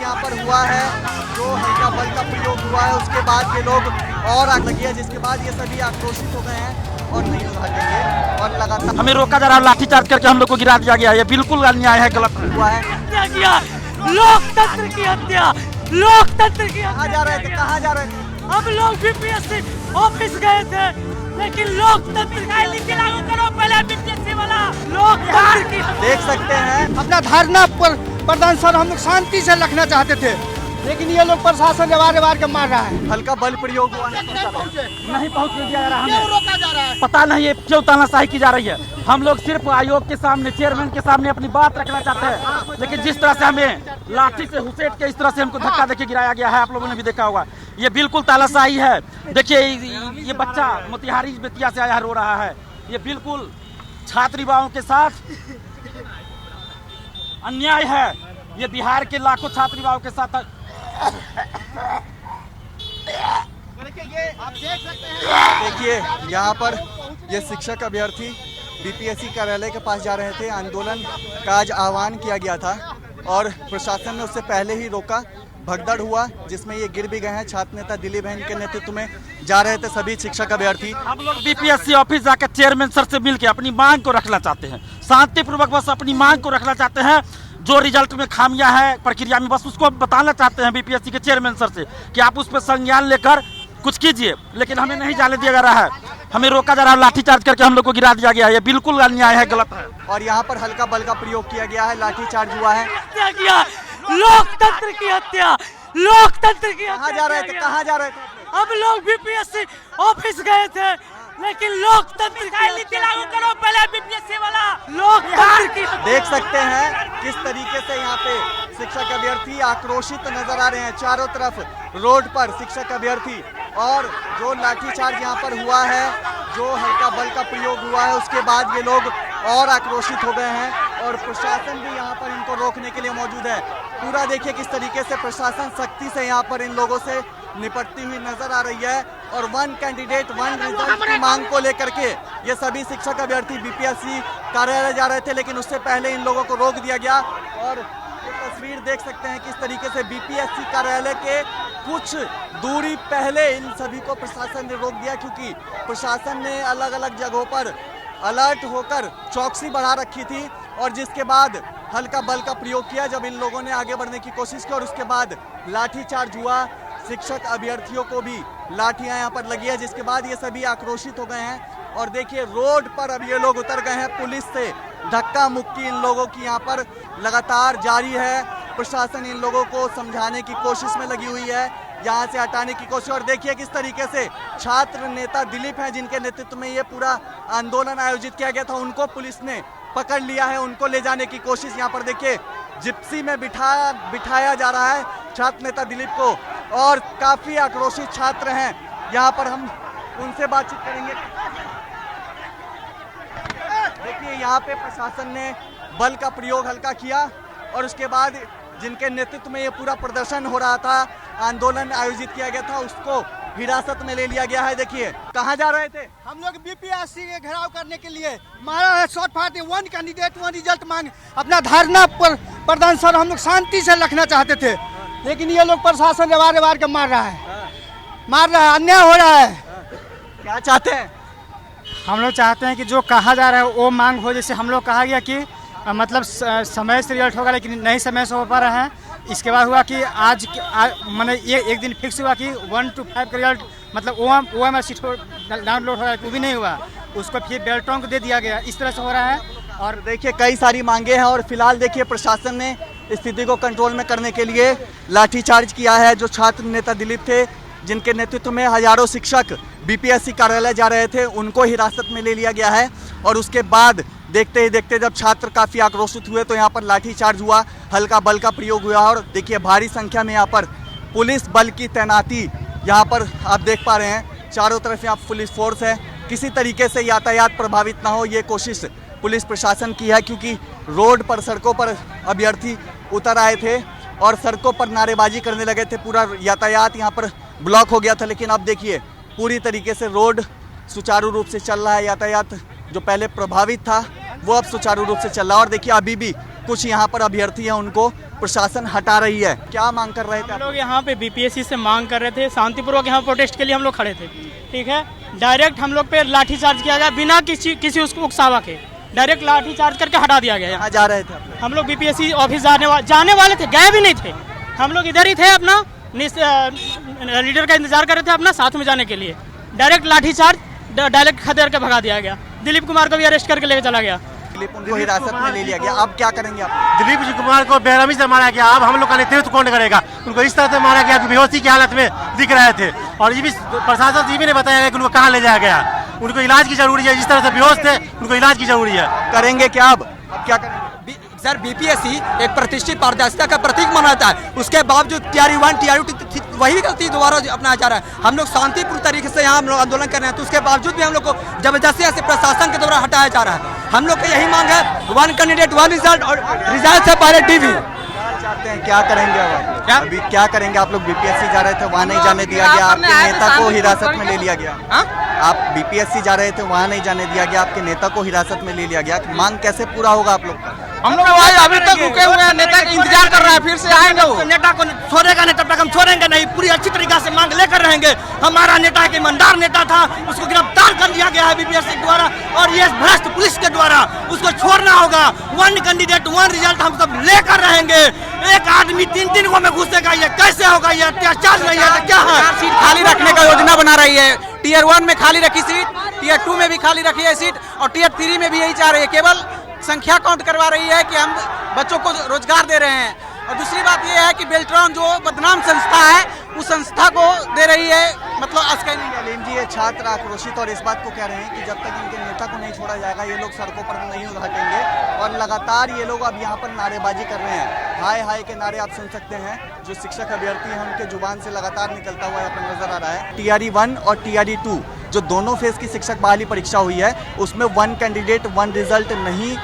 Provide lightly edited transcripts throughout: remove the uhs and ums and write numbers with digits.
यहाँ पर हुआ है, जो हल्का बल का प्रयोग हुआ है, उसके बाद ये लोग और आग लगी है, जिसके बाद ये सभी आक्रोशित हो गए हैं और नहीं भागेंगे और लगातार हमें रोका जा रहा है, लाठीचार्ज करके हम लोग को गिरा दिया गया है। ये बिल्कुल अन्याय है, गलत हुआ है। लोकतंत्र की हत्या, लोकतंत्र की कहाँ जा रहे थे, कहाँ जा रहे थे? हम लोग बीपीएससी ऑफिस गए थे, लेकिन लोकतंत्र का नीति लागू करो पहले बीपीएससी वाला। लोकतंत्र की देख सकते हैं अपना धरना पर प्रदर्शन हम लोग शांति से रखना चाहते थे, लेकिन ये लोग प्रशासन व्यवहार के मार रहा है। हल्का बल प्रयोग हुआ है। नहीं पहुंचने दिया जा रहा है। रोका जा रहा है? पता नहीं है क्यों तानाशाही की जा रही है। हम लोग सिर्फ आयोग के सामने, चेयरमैन के सामने अपनी बात रखना चाहते हैं, लेकिन जिस तरह से हमें लाठी से घुसेट के इस तरह से हमको धक्का देके गिराया गया है, आप लोगों ने भी देखा होगा, ये बिल्कुल तानाशाही है। देखिए ये बच्चा मोतिहारी बेतिया से आया रो रहा है, ये बिल्कुल छात्र युवाओं के साथ अन्याय है। ये बिहार के लाखों छात्र युवाओं के साथ देखिए यहाँ पर ये शिक्षक अभ्यर्थी बीपीएससी कार्यालय के पास जा रहे थे। आंदोलन का आज आह्वान किया गया था और प्रशासन ने उससे पहले ही रोका। भगदड़ हुआ जिसमें ये गिर भी गए हैं। छात्र नेता दिलीप बहन के नेतृत्व में जा रहे थे सभी शिक्षक अभ्यर्थी। हम लोग बीपीएससी ऑफिस जाकर चेयरमैन सर से मिलकर अपनी मांग को रखना चाहते हैं, शांतिपूर्वक बस अपनी मांग को रखना चाहते हैं। जो रिजल्ट में खामियां है प्रक्रिया में, बस उसको बताना चाहते हैं बीपीएससी के चेयरमैन सर से कि आप उस पर संज्ञान लेकर कुछ कीजिए, लेकिन हमें नहीं जाने दिया जा रहा है। हमें रोका जा रहा है, लाठीचार्ज करके हम लोग को गिरा दिया गया है। ये बिल्कुल अन्याय है, गलत है। और यहाँ पर हल्का बल का प्रयोग किया गया है, लाठीचार्ज हुआ है। हत्या किया, लोकतंत्र की हत्या, लोकतंत्र की कहाँ जा रहे थे, कहाँ जा रहे थे? हम लोग बीपीएससी ऑफिस गए थे, लेकिन लोकतंत्र का नीति लागू करो पहले बीपीएससी वाला। लोकतंत्र की देख सकते हैं किस तरीके से यहाँ पे शिक्षक अभ्यर्थी आक्रोशित नजर आ रहे हैं। चारों तरफ रोड पर शिक्षक अभ्यर्थी और जो लाठीचार्ज यहाँ पर हुआ है, जो हल्का बल का प्रयोग हुआ है, उसके बाद ये लोग और आक्रोशित हो गए हैं और प्रशासन भी यहाँ पर इनको रोकने के लिए मौजूद है। पूरा देखिए किस तरीके से प्रशासन सख्ती से यहाँ पर इन लोगों से निपटती हुई नजर आ रही है और वन कैंडिडेट वन रिजल्ट की मांग को लेकर के ये सभी शिक्षक अभ्यर्थी बीपीएससी कार्यालय जा रहे थे, लेकिन उससे पहले इन लोगों को रोक दिया गया। और ये तस्वीर देख सकते हैं किस तरीके से बीपीएससी कार्यालय के कुछ दूरी पहले इन सभी को प्रशासन ने रोक दिया, क्योंकि प्रशासन ने अलग अलग जगहों पर अलर्ट होकर चौकसी बढ़ा रखी थी और जिसके बाद हल्का बल का प्रयोग किया जब इन लोगों ने आगे बढ़ने की कोशिश की और उसके बाद लाठीचार्ज हुआ। शिक्षक अभ्यर्थियों को भी लाठियां यहाँ पर लगी है, जिसके बाद ये सभी आक्रोशित हो गए हैं और देखिए रोड पर अब ये लोग उतर गए हैं। पुलिस से धक्का मुक्की इन लोगों की यहाँ पर लगातार जारी है। प्रशासन इन लोगों को समझाने की कोशिश में लगी हुई है, यहाँ से हटाने की कोशिश। और देखिए किस तरीके से छात्र नेता दिलीप हैं, जिनके नेतृत्व में ये पूरा आंदोलन आयोजित किया गया था, उनको पुलिस ने पकड़ लिया है। उनको ले जाने की कोशिश यहाँ पर देखिए जिप्सी में बिठाया जा रहा है छात्र नेता दिलीप को और काफी आक्रोशित छात्र हैं। यहाँ पर हम उनसे बातचीत करेंगे। देखिए यहाँ पे प्रशासन ने बल का प्रयोग हल्का किया और उसके बाद जिनके नेतृत्व में ये पूरा प्रदर्शन हो रहा था, आंदोलन आयोजित किया गया था, उसको हिरासत में ले लिया गया है। देखिए कहाँ जा रहे थे? हम लोग बीपीएससी के घेराव करने के लिए मारा है, short fire one candidate one result मांग अपना धरना पर प्रदर्शन हम लोग शांति से रखना चाहते थे, लेकिन ये लोग प्रशासन व्यवहार के मार रहा है, अन्याय हो रहा है। क्या चाहते हैं? हम लोग चाहते हैं कि जो कहा जा रहा है वो मांग हो। जैसे हम लोग कहा गया कि मतलब समय से रिजल्ट होगा, लेकिन नहीं समय से हो पा रहा है। इसके बाद हुआ कि आज मैंने ये एक दिन फिक्स हुआ कि 1 to 5 का रिजल्ट मतलब OM सीट डाउनलोड हो रहा है, वो भी नहीं हुआ, उसको फिर बेल्टों को दे दिया गया। इस तरह से हो रहा है और देखिए कई सारी मांगे हैं और फिलहाल देखिए प्रशासन ने स्थिति को कंट्रोल में करने के लिए लाठीचार्ज किया है। जो छात्र नेता दिलीप थे, जिनके नेतृत्व में हजारों शिक्षक बीपीएससी कार्यालय जा रहे थे, उनको हिरासत में ले लिया गया है और उसके बाद देखते ही देखते जब छात्र काफ़ी आक्रोशित हुए तो यहाँ पर लाठीचार्ज हुआ, हल्का बल का प्रयोग हुआ और देखिए भारी संख्या में यहाँ पर पुलिस बल की तैनाती यहाँ पर आप देख पा रहे हैं। चारों तरफ यहाँ पुलिस फोर्स है, किसी तरीके से यातायात प्रभावित ना हो ये कोशिश पुलिस प्रशासन की है, क्योंकि रोड पर सड़कों पर अभ्यर्थी उतर आए थे और सड़कों पर नारेबाजी करने लगे थे। पूरा यातायात यहाँ पर ब्लॉक हो गया था, लेकिन अब देखिए पूरी तरीके से रोड सुचारू रूप से चल रहा है। यातायात जो पहले प्रभावित था वो अब सुचारू रूप से चल रहा है और देखिए अभी भी कुछ यहाँ पर अभ्यर्थी हैं उनको प्रशासन हटा रही है। क्या मांग कर रहे थे हम आप? लोग यहाँ पे बीपीएससी से मांग कर रहे थे, शांतिपूर्वक यहाँ प्रोटेस्ट के लिए हम लोग खड़े थे, ठीक है। डायरेक्ट हम लोग पे लाठीचार्ज किया गया बिना किसी उसको उकसावा के, डायरेक्ट लाठीचार्ज करके हटा दिया गया। कहाँ जा रहे थे आप? हम लोग बीपीएससी ऑफिस जाने वाले थे, गए भी नहीं थे, हम लोग इधर ही थे, अपना लीडर का इंतजार कर रहे थे अपना साथ में जाने के लिए। डायरेक्ट लाठीचार्ज डायरेक्ट खदेड़ के भगा दिया गया। दिलीप कुमार को भी अरेस्ट करके लेके चला गया। दिलीप उनको हिरासत में ले लिया गया। अब क्या करेंगे आप? दिलीप कुमार को बेरहमी से मारा गया। अब हम लोग का नेतृत्व कौन करेगा? उनको इस तरह से मारा गया कि बेहोशी की हालत में दिख रहे थे, और ये भी प्रशासन जी भी ने बताया कि उनको कहाँ ले जाया गया। उनको इलाज की जरूरी है, जिस तरह से बेहोश थे उनको इलाज की जरूरी है। करेंगे क्या अब क्या करेंगे? सर बीपीएससी एक प्रतिष्ठित पारदर्शिता का प्रतीक माना जाता है, उसके बावजूद TRU 1 TRU 2 वही गलती दोबारा अपनाया जा रहा है। हम लोग शांतिपूर्ण तरीके से यहाँ हम लोग आंदोलन कर रहे हैं, तो उसके बावजूद भी हम लोग को जबरदस्ती से प्रशासन के द्वारा हटाया जा रहा है। हम लोग का यही मांग है, 1 कैंडिडेट 1 रिजल्ट, और रिजल्ट से पहले टीवी। चाहते हैं क्या करेंगे अब? क्या अभी क्या करेंगे आप लोग? बीपीएससी जा रहे थे, वहाँ नहीं जाने दिया गया, आपके नेता को हिरासत में ले लिया गया। आप बीपीएससी जा रहे थे, वहाँ नहीं जाने दिया गया, आपके नेता को हिरासत में ले लिया गया। मांग कैसे पूरा होगा आप लोग का? हम लोग भाई अभी तक रुके हुए हैं, नेता का इंतजार कर रहे हैं, फिर से आएंगे वो। नेता को छोड़ेगा नहीं, तब तक हम छोड़ेंगे नहीं, पूरी अच्छी तरीके से मांग लेकर रहेंगे। हमारा नेता एक ईमानदार नेता था, उसको गिरफ्तार कर लिया गया है बीपीएससी द्वारा, और ये भ्रष्ट पुलिस के द्वारा। उसको छोड़ना होगा। 1 कैंडिडेट 1 रिजल्ट हम सब लेकर रहेंगे। एक आदमी 3 को में घुसेगा, ये कैसे होगा? ये अत्याचार नहीं है तो क्या है? सीट खाली रखने का योजना बना रही है। Tier 1 में खाली रखी सीट, Tier 2 में भी खाली रखी है सीट, और Tier 3 में भी यही चाह रही है। केवल संख्या काउंट करवा रही है कि हम बच्चों को रोजगार दे रहे हैं। और दूसरी बात यह है कि बेल्ट्रॉन जो बदनाम संस्था है, उस संस्था को दे रही है, मतलब अलीम जी, ये छात्र आक्रोशित और इस बात को कह रहे हैं कि जब तक इनके नेता को नहीं छोड़ा जाएगा ये लोग सड़कों पर नहीं हटेंगे, और लगातार ये लोग अब यहाँ पर नारेबाजी कर रहे हैं। हाय हाय के नारे आप सुन सकते हैं, जो शिक्षक अभ्यर्थी हैं उनके जुबान से लगातार निकलता हुआ यहाँ पर नजर आ रहा है। TRU 1 और TRU 2 जो दोनों फेज की शिक्षक बहाली परीक्षा हुई है, उसमें 1 कैंडिडेट 1 रिजल्ट नहीं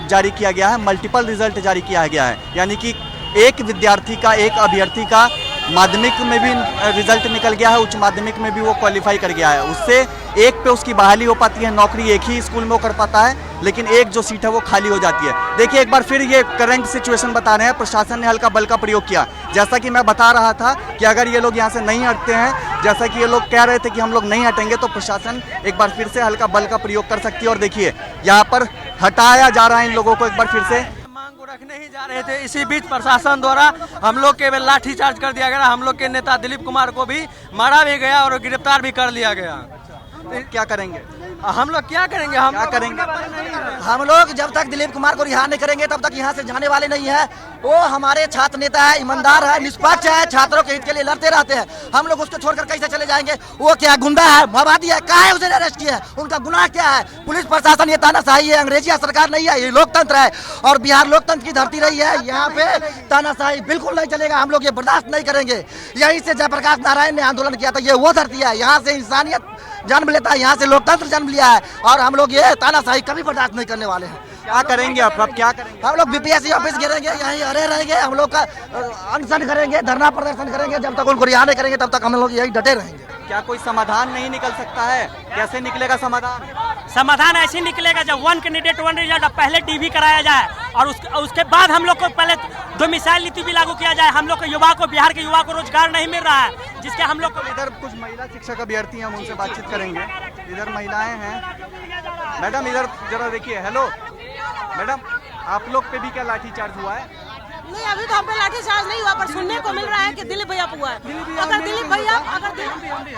जारी किया गया है, मल्टीपल रिजल्ट जारी किया गया है। यानी कि एक विद्यार्थी का, एक अभ्यर्थी का माध्यमिक में भी रिजल्ट निकल गया है, उच्च माध्यमिक में भी वो क्वालिफाई कर गया है। उससे एक पे उसकी बहाली हो पाती है, नौकरी एक ही स्कूल में वो कर पाता है, लेकिन एक जो सीट है वो खाली हो जाती है। देखिए एक बार फिर ये करंट सिचुएशन बता रहे हैं, प्रशासन ने हल्का बल का प्रयोग किया। जैसा कि मैं बता रहा था कि अगर ये लोग यहाँ से नहीं हटते हैं, जैसा कि ये लोग कह रहे थे कि हम लोग नहीं हटेंगे, तो प्रशासन एक बार फिर से हल्का बल का प्रयोग कर सकती है। और देखिए यहाँ पर हटाया जा रहा है इन लोगों को एक बार फिर से। रखने ही जा रहे थे, इसी बीच प्रशासन द्वारा हम लोग के लाठीचार्ज कर दिया गया। हम लोग के नेता दिलीप कुमार को भी मारा भी गया और गिरफ्तार भी कर लिया गया। क्या करेंगे? हम लोग क्या करेंगे? हम क्या करेंगे? हम लोग जब तक दिलीप कुमार को रिहा नहीं करेंगे तब तक यहाँ से जाने वाले नहीं है। वो हमारे छात्र नेता है, ईमानदार है, निष्पक्ष है, छात्रों के हित के लिए लड़ते रहते हैं। हम लोग उसको छोड़कर कैसे चले जाएंगे? वो क्या गुंडा है, माओवादी है? कहाँ है उसे अरेस्ट किया है? उनका गुनाह क्या है? पुलिस प्रशासन ये तानाशाही है, अंग्रेजी सरकार नहीं है, ये लोकतंत्र है, और बिहार लोकतंत्र की धरती रही है। यहाँ पे तानाशाही बिल्कुल नहीं चलेगा, हम लोग ये बर्दाश्त नहीं करेंगे। यहीं से जयप्रकाश नारायण ने आंदोलन किया था, ये वो धरती है, यहाँ से इंसानियत जन्म लेता है, यहाँ से लोकतंत्र जन्म लिया है, और हम लोग ये तानाशाही कभी बर्दाश्त नहीं करने वाले हैं। क्या करेंगे आप? क्या करेंगे? हम लोग बीपीएससी ऑफिस गिरेंगे, यहीं अरे रहेंगे, हम लोग का अनशन करेंगे, धरना प्रदर्शन करेंगे, जब तक उनको रिहा नहीं करेंगे तब तक हम लोग यही डटे रहेंगे। क्या कोई समाधान नहीं निकल सकता है? कैसे निकलेगा समाधान? समाधान ऐसे निकलेगा जब 1 कैंडिडेट 1 रिजल्ट पहले टीवी कराया जाए, और उसके बाद हम लोग को पहले डोमिसाइल नीति भी लागू किया जाए। हम लोग के युवा को, बिहार के युवा को रोजगार नहीं मिल रहा है, जिसके हम लोग को। इधर कुछ महिला शिक्षक अभ्यर्थी हैं, हम उनसे बातचीत करेंगे। इधर महिलाएं हैं। मैडम इधर जरा देखिए। हेलो मैडम, आप लोग पे भी क्या लाठीचार्ज हुआ है? नहीं, अभी तो हम पे लाठीचार्ज नहीं हुआ, पर सुनने को मिल रहा है कि दिलीप भैया हुआ है। अगर दिलीप भैया,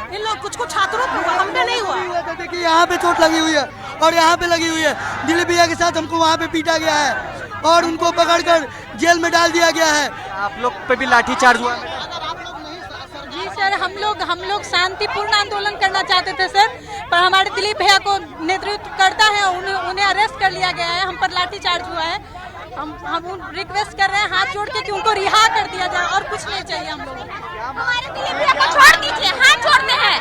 इन लोग कुछ छात्रों को हुआ, हम पे नहीं हुआ। देखिए यहाँ पे चोट लगी हुई है और यहाँ पे लगी हुई है। दिलीप भैया के साथ हमको वहाँ पे पीटा गया है और उनको पकड़कर जेल में डाल दिया गया है। आप लोग पे भी लाठीचार्ज हुआ? जी सर, हम लोग शांतिपूर्ण आंदोलन करना चाहते थे सर, पर हमारे दिलीप भैया को नेतृत्व करता है, उन्हें अरेस्ट कर लिया गया है, हम पर लाठीचार्ज हुआ है। हम रिक्वेस्ट कर रहे हैं हाथ जोड़ के कि उनको रिहा कर दिया जाए, और कुछ नहीं चाहिए हम लोगों को। हमारे दिलीप भैया को छोड़ दीजिए, हाथ जोड़ते हैं।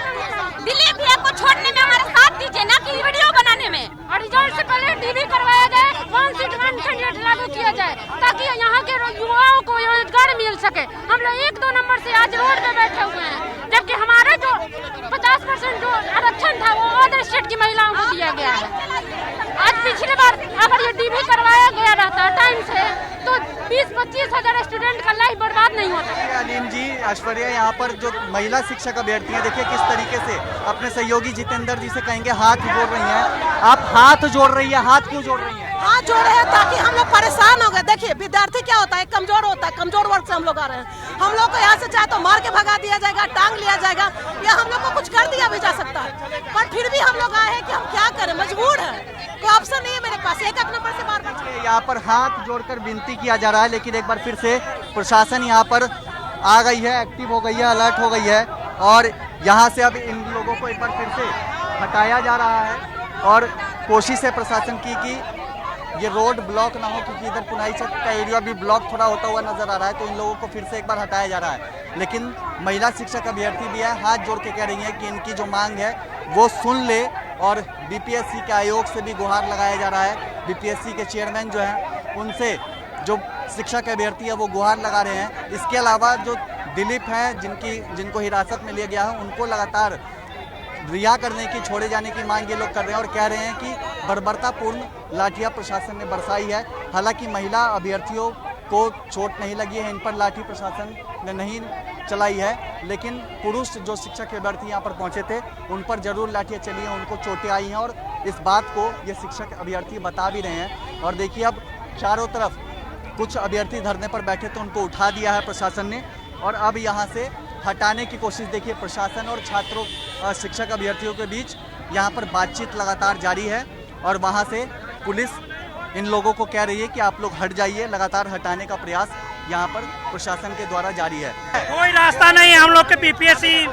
दिलीप भैया को छोड़ने में हमारा साथ दीजिए, ना कि वीडियो बनाने में। और रिजल्ट से पहले टीवी करवाया जाए, 1 सीट 1 कैंडिडेट लागू किया जाए, ताकि यहाँ के युवाओं को रोजगार मिल सके। हम लोग 1-2 नंबर से आज रोड पे बैठे हुए हैं, जबकि हमारे जो 50% जो आरक्षण था वो अदर स्टेट की महिलाओं को दिया गया है। आज पिछली बार अगर ये टीवी करवाया गया रहता टाइम से, 20-25 हजार स्टूडेंट का लाइफ बर्बाद नहीं होता। अलीम जी, ऐश्वर्या, यहाँ पर जो महिला शिक्षक अभ्यर्थी हैं, देखिए किस तरीके से अपने सहयोगी जितेंद्र जी से कहेंगे हाथ जोड़ रही हैं। आप हाथ जोड़ रही है, हाथ क्यों जोड़ रही हैं? हाथ जोड़े हैं ताकि हम लोग परेशान हो गए। देखिए विद्यार्थी क्या होता है, कमजोर होता है, कमजोर वर्ग से हम लोग आ रहे हैं। हम लोग को यहाँ से चाहे तो मार के भगा दिया जाएगा, टांग लिया जाएगा, या हम लोग को कुछ कर दिया भी जा सकता है, पर फिर भी हम लोग आए हैं कि हम क्या करें, मजबूर है, कोई ऑप्शन नहीं है मेरे पास। एक नंबर से बार बार यहाँ पर हाथ जोड़कर विनती किया जा रहा है, लेकिन एक बार फिर से प्रशासन यहाँ पर आ गई है, एक्टिव हो गई है, अलर्ट हो गई है, और यहाँ से अब इन लोगों को एक बार फिर से हटाया जा रहा है। और कोशिश है प्रशासन की कि ये रोड ब्लॉक ना हो, क्योंकि इधर पुनाई चक का एरिया भी ब्लॉक थोड़ा होता हुआ नजर आ रहा है, तो इन लोगों को फिर से एक बार हटाया जा रहा है। लेकिन महिला शिक्षक अभ्यर्थी भी है, हाथ जोड़ के कह रही है कि इनकी जो मांग है वो सुन ले, और बीपीएससी के आयोग से भी गुहार लगाया जा रहा है। बीपीएससी के चेयरमैन जो हैं उनसे जो शिक्षक अभ्यर्थी है वो गुहार लगा रहे हैं। इसके अलावा जो दिलीप हैं, जिनको हिरासत में लिया गया है, उनको लगातार रिहा करने की, छोड़े जाने की मांग ये लोग कर रहे हैं, और कह रहे हैं कि बर्बरतापूर्ण लाठियां प्रशासन ने बरसाई है। हालांकि महिला अभ्यर्थियों को चोट नहीं लगी है, इन पर लाठी प्रशासन ने नहीं चलाई है, लेकिन पुरुष जो शिक्षक अभ्यर्थी यहाँ पर पहुँचे थे उन पर जरूर लाठियाँ चली हैं, उनको चोटें आई हैं, और इस बात को ये शिक्षक अभ्यर्थी बता भी रहे हैं। और देखिए अब चारों तरफ कुछ अभ्यर्थी धरने पर बैठे थे, उनको उठा दिया है प्रशासन ने, और अब यहाँ से हटाने की कोशिश देखिए प्रशासन और छात्रों, शिक्षक अभ्यर्थियों के बीच यहाँ पर बातचीत लगातार जारी है, और वहाँ से पुलिस इन लोगों को कह रही है कि आप लोग हट जाइए। लगातार हटाने का प्रयास यहाँ पर प्रशासन के द्वारा जारी है। कोई रास्ता नहीं है, हम लोग के बीपीएससी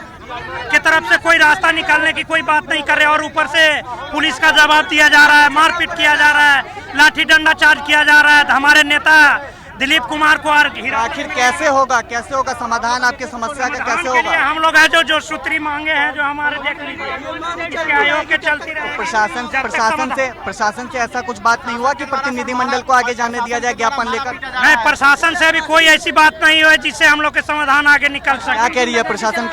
की तरफ से कोई रास्ता निकालने की कोई बात नहीं कर रहे, और ऊपर से पुलिस का जवाब दिया जा रहा है, मारपीट किया जा रहा है, लाठी डंडा चार्ज किया जा रहा है। हमारे नेता दिलीप कुमार को आखिर कैसे होगा समाधान, आपके समस्या का कैसे होगा? हम लोग है जो सूत्री मांगे हैं, जो हमारे देख लीजिए आयोग के चलती रहे। प्रशासन से ऐसा कुछ बात नहीं हुआ कि प्रतिनिधिमंडल को आगे जाने दिया जाए ज्ञापन लेकर? नहीं, प्रशासन से भी कोई ऐसी बात नहीं हुई जिससे हम लोग के समाधान आगे निकल सके। क्या कह रही है प्रशासन?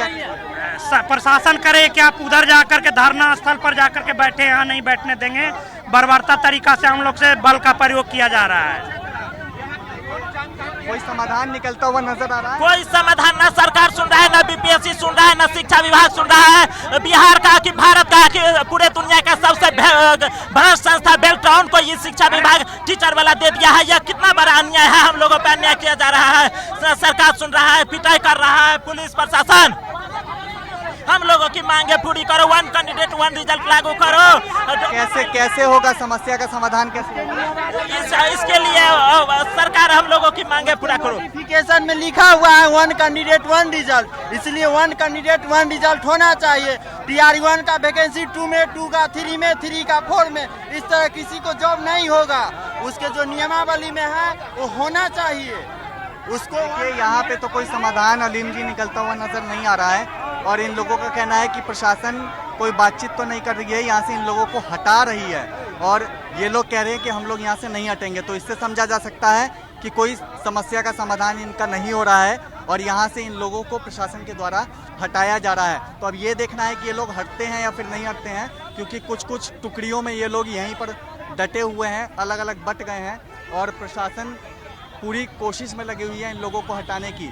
प्रशासन करे कि आप उधर जाकर के धरना स्थल पर जाकर के बैठे, यहाँ नहीं बैठने देंगे। बर्बरता तरीका से हम लोग से बल का प्रयोग किया जा रहा है। कोई समाधान निकलता हुआ नजर आ रहा है? कोई समाधान ना सरकार सुन रहा है, ना बीपीएससी सुन रहा है, ना शिक्षा विभाग सुन रहा है। बिहार का कि भारत का कि पूरे दुनिया का सबसे भ्रष्ट संस्था बेल्ट्रॉन को ये शिक्षा विभाग टीचर वाला दे दिया है। यह कितना बड़ा अन्याय है, हम लोगों पर अन्याय किया जा रहा है। सरकार सुन रहा है, पिटाई कर रहा है पुलिस प्रशासन। हम लोगों की मांगे पूरी करो, 1 कैंडिडेट 1 रिजल्ट लागू करो। कैसे होगा, समस्या का समाधान कैसे? इसके लिए सरकार हम लोगों की मांगे पूरा करो। नोटिफिकेशन में लिखा हुआ है 1 कैंडिडेट 1 रिजल्ट, इसलिए 1 कैंडिडेट 1 रिजल्ट होना चाहिए। TR1 का वैकेंसी 2 में, 2 का 3 में, 3 का 4 में, इस तरह किसी को जॉब नहीं होगा। उसके जो नियमावली में है वो होना चाहिए उसको। यहाँ पे तो कोई समाधान अलीम जी निकलता हुआ नजर नहीं आ रहा है, और इन लोगों का कहना है कि प्रशासन कोई बातचीत तो नहीं कर रही है, यहाँ से इन लोगों को हटा रही है, और ये लोग कह रहे हैं कि हम लोग यहाँ से नहीं हटेंगे। तो इससे समझा जा सकता है कि कोई समस्या का समाधान इनका नहीं हो रहा है, और यहाँ से इन लोगों को प्रशासन के द्वारा हटाया जा रहा है। तो अब ये देखना है कि ये लोग हटते हैं या फिर नहीं हटते हैं, क्योंकि कुछ टुकड़ियों में ये लोग यहीं पर डटे हुए हैं, अलग अलग बट गए हैं, और प्रशासन पूरी कोशिश में लगी हुई है इन लोगों को हटाने की।